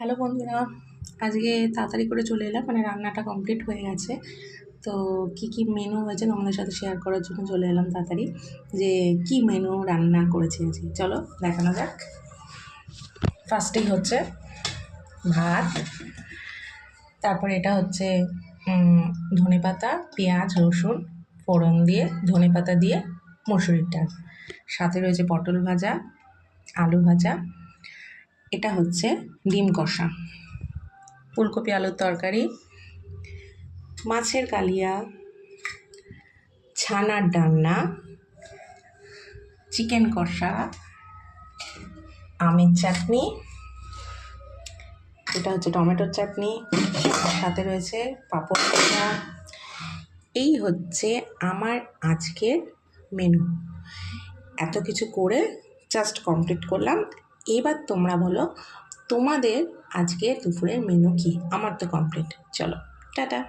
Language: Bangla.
হ্যালো বন্ধুরা, আজকে তাড়াতাড়ি করে চলে এলাম, মানে রান্নাটা কমপ্লিট হয়ে গেছে। তো কি কি মেনু হয়েছে তোমাদের সাথে শেয়ার করার জন্য চলে এলাম তাড়াতাড়ি, যে কি মেনু রান্না করেছি আজকে চলো দেখানো যাক। ফার্স্টেই হচ্ছে ভাত, তারপরে এটা হচ্ছে ধনেপাতা, পেঁয়াজ, রসুন ফোড়ন দিয়ে ধনেপাতা দিয়ে মসুরির ডাল, সাথে রয়েছে পটল ভাজা, আলু ভাজা, এটা হচ্ছে ডিম কষা, ফুলকপি আলুর তরকারি, মাছের কালিয়া, ছানার ডালনা, চিকেন কষা, আমের চাটনি, এটা হচ্ছে টমেটোর চাটনি, সাথে রয়েছে পাঁপড় ভাজা। এই হচ্ছে আমার আজকের মেনু। এত কিছু করে জাস্ট কমপ্লিট করলাম। এবার তোমরা বলো তোমাদের আজকে দুপুরের মেনু কি? আমার তো কমপ্লিট। চলো টাটা।